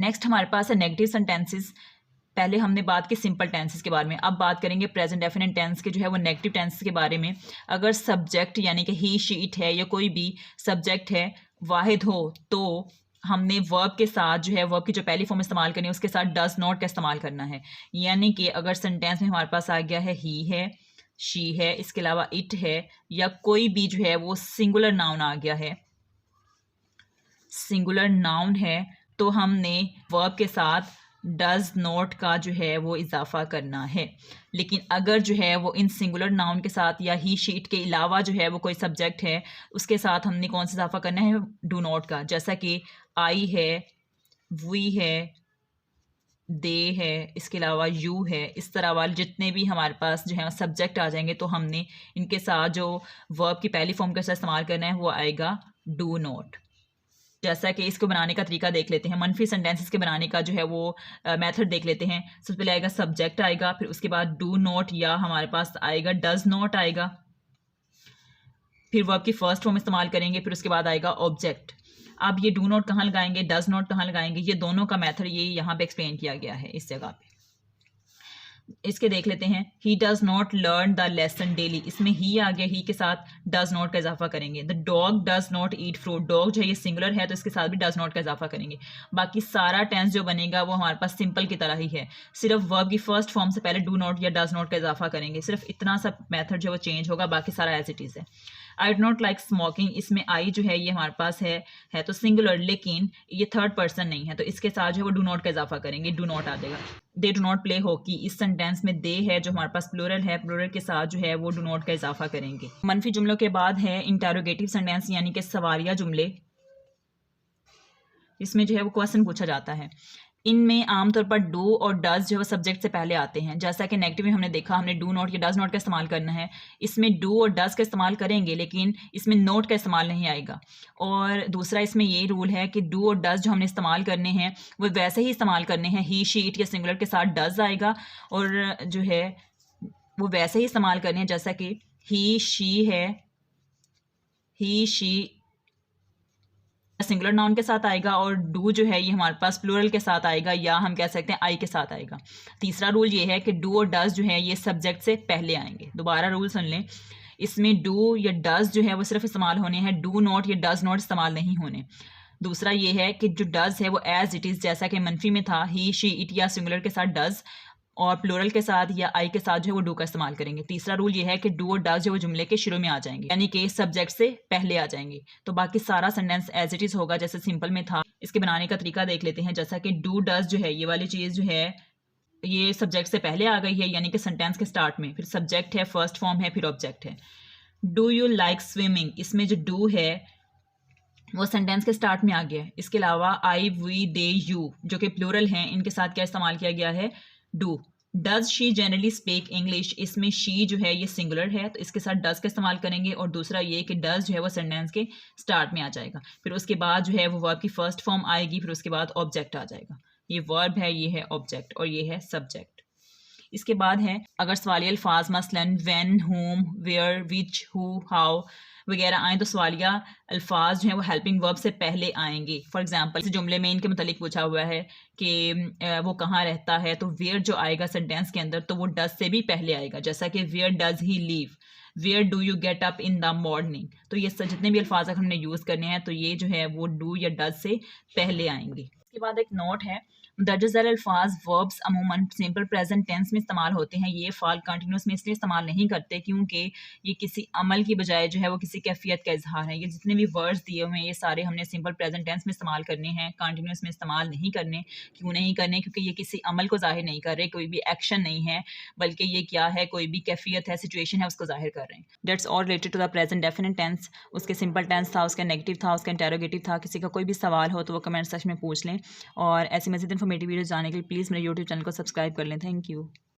Next हमारे पास है negative sentences. पहले हमने बात की सिंपल टेंसेस के बारे में, अब बात करेंगे प्रेजेंट डेफिनेट टेंस के जो है वो नेगेटिव टेंस के बारे में। अगर सब्जेक्ट यानी कि ही शी इट है या कोई भी सब्जेक्ट है वाहिद हो तो हमने वर्ब के साथ जो है वर्ब की जो पहली फॉर्म इस्तेमाल करनी है उसके साथ डज नॉट का इस्तेमाल करना है। यानी कि अगर सेंटेंस में हमारे पास आ गया है ही है, शी है, इसके अलावा इट है या कोई भी जो है वो सिंगुलर नाउन आ गया है, सिंगुलर नाउन है, तो हमने वर्ब के साथ डज नॉट का जो है वो इजाफा करना है। लेकिन अगर जो है वो इन सिंगुलर नाउन के साथ या ही शीट के अलावा जो है वो कोई सब्जेक्ट है उसके साथ हमने कौन सा इजाफा करना है, डू नॉट का। जैसा कि आई है, वी है, दे है, इसके अलावा यू है, इस तरह वाले जितने भी हमारे पास जो है सब्जेक्ट आ जाएंगे तो हमने इनके साथ जो वर्ब की पहली फॉर्म का इस्तेमाल करना है वो आएगा डू नॉट। जैसा कि इसको बनाने का तरीका देख लेते हैं, मनफी सेंटेंसेस के बनाने का जो है वो मेथड देख लेते हैं। सबसे पहले आएगा सब्जेक्ट आएगा, फिर उसके बाद डू नॉट या हमारे पास आएगा डज नॉट आएगा, फिर वर्ब की फर्स्ट फॉर्म इस्तेमाल करेंगे, फिर उसके बाद आएगा ऑब्जेक्ट। अब ये डू नॉट कहाँ लगाएंगे, डज नॉट कहाँ लगाएंगे, ये दोनों का मेथड ये यहाँ पे एक्सप्लेन किया गया है इस जगह पे। इसके देख लेते हैं। He does not learn the lesson daily, इसमें ही आ गया, ही के साथ डज नॉट का इजाफा करेंगे। The dog does not eat fruit, dog जो है ये सिंगुलर है तो इसके साथ भी डज नॉट का इजाफा करेंगे। बाकी सारा टेंस जो बनेगा वो हमारे पास सिंपल की तरह ही है, सिर्फ वर्ब की फर्स्ट फॉर्म से पहले डू नॉट या डज नॉट का इजाफा करेंगे, सिर्फ इतना सा मेथड जो वो चेंज होगा, बाकी सारा एज इट इज़ है। I do not like smoking, इसमें आई जो है ये हमारे पास है तो सिंगुलर, लेकिन ये थर्ड पर्सन नहीं है तो इसके साथ जो है वो डू नॉट का इजाफा करेंगे, डू नॉट आ जाएगा। They do not play hockey, इस सेंटेंस में दे है जो हमारे पास प्लूरल है, प्लूरल के साथ जो है वो डू नॉट का इजाफा करेंगे। मनफी जुमलों के बाद है इंटेरोगेटिव सेंटेंस यानी कि सवालिया जुमले। इसमें जो है वो क्वेश्चन पूछा जाता है। इनमें आमतौर पर डू और डज जो है सब्जेक्ट से पहले आते हैं। जैसा कि नेगेटिव में हमने देखा, हमने डू नॉट या डज नॉट का इस्तेमाल करना है, इसमें डू और डज का इस्तेमाल करेंगे लेकिन इसमें नोट का इस्तेमाल नहीं आएगा। और दूसरा इसमें ये रूल है कि डू और डज जो हमने इस्तेमाल करने हैं वो वैसे ही इस्तेमाल करने हैं, ही शी इट या सिंगुलर के साथ डज आएगा, और जो है वो वैसे ही इस्तेमाल करने हैं जैसा कि ही शी है, ही शी सिंगुलर नाउन के साथ आएगा, और डू जो है ये हमारे पास प्लूरल के साथ आएगा, या हम कह सकते हैं आई के साथ आएगा। तीसरा रूल ये है कि डू और डज जो है ये सब्जेक्ट से पहले आएंगे। दोबारा रूल सुन लें, इसमें डू या डज जो है वो सिर्फ इस्तेमाल होने हैं, डू नॉट या डज नॉट इस्तेमाल नहीं होने। दूसरा ये है कि जो डज है वो एज इट इज़, जैसा कि मनफी में था ही शी इट या सिंगुलर के साथ डज, और प्लूरल के साथ या आई के साथ जो है वो डू का इस्तेमाल करेंगे। तीसरा रूल ये है कि डू और डज जो वो जुमले के शुरू में आ जाएंगे, यानी कि सब्जेक्ट से पहले आ जाएंगे। तो बाकी सारा सेंटेंस एज इट इज़ होगा जैसे सिंपल में था। इसके बनाने का तरीका देख लेते हैं। जैसा कि डू डज जो है ये वाली चीज़ जो है ये सब्जेक्ट से पहले आ गई है, यानी कि सेंटेंस के स्टार्ट में, फिर सब्जेक्ट है, फर्स्ट फॉर्म है, फिर ऑब्जेक्ट है। डू यू लाइक स्विमिंग, इसमें जो डू है वो सेंटेंस के स्टार्ट में आ गया है। इसके अलावा आई, वी, दे, यू जो कि प्लूरल हैं, इनके साथ क्या इस्तेमाल किया गया है, do. Does she generally speak English, इसमें शी जो है ये सिंगुलर है तो इसके साथ डज का इस्तेमाल करेंगे, और दूसरा ये कि डज जो है वो सेंटेंस के स्टार्ट में आ जाएगा, फिर उसके बाद जो है वो वर्ब की फर्स्ट फॉर्म आएगी, फिर उसके बाद ऑब्जेक्ट आ जाएगा। ये वर्ब है, ये है ऑब्जेक्ट, और ये है सब्जेक्ट। इसके बाद है अगर सवालिया अल्फाज मसलन व्हेन, हुम, वेयर, विच, हु, हाउ वगैरह आए तो सवालिया अल्फाज जो हैं वो हेल्पिंग वर्ब से पहले आएंगे। फॉर एग्जांपल इस जुमले में इनके मुतालिक पूछा हुआ है कि वो कहाँ रहता है, तो वेयर जो आएगा सेंटेंस के अंदर तो वो डज से भी पहले आएगा, जैसा कि where does he leave, where do you get up in the morning. तो ये जितने भी अल्फाज हमने यूज़ करने हैं तो ये जो है वो डू या डज से पहले आएंगे। इसके बाद एक नोट है, दर्ज झैल अल्फाज वर्ब्स अमूमन सिंपल प्रेजेंट टेंस में इस्तेमाल होते हैं। ये फ़ाल कंटिन्यूस में इसलिए इस्तेमाल नहीं करते क्योंकि ये किसी अमल की बजाय जो है वो किसी कैफियत का इजहार है। ये जितने भी वर्ड्स दिए हुए हैं ये सारे हमने सिंपल प्रेजेंट टेंस में इस्तेमाल करने हैं, कंटिन्यूस में इस्तेमाल नहीं करने। क्यों नहीं करने? क्योंकि ये किसी अमल को ज़ाहिर नहीं कर रहे, कोई भी एक्शन नहीं है, बल्कि ये क्या है, कोई भी कैफियत है, सिचुएशन है, उसको ज़ाहिर कर रहे हैं। That's all related to the present definite tense. उसके सिंपल टेंस था, उसका नेगेटिव था, उसका इंटेरोगेटिव था। किसी का कोई भी सवाल हो तो वो कमेंट सेक्शन में पूछ लें, और ऐसी मज़ीद इन्फॉर्मेटिव वीडियो जानने के लिए प्लीज़ मेरे यूट्यूब चैनल को सब्सक्राइब कर लें। Thank you.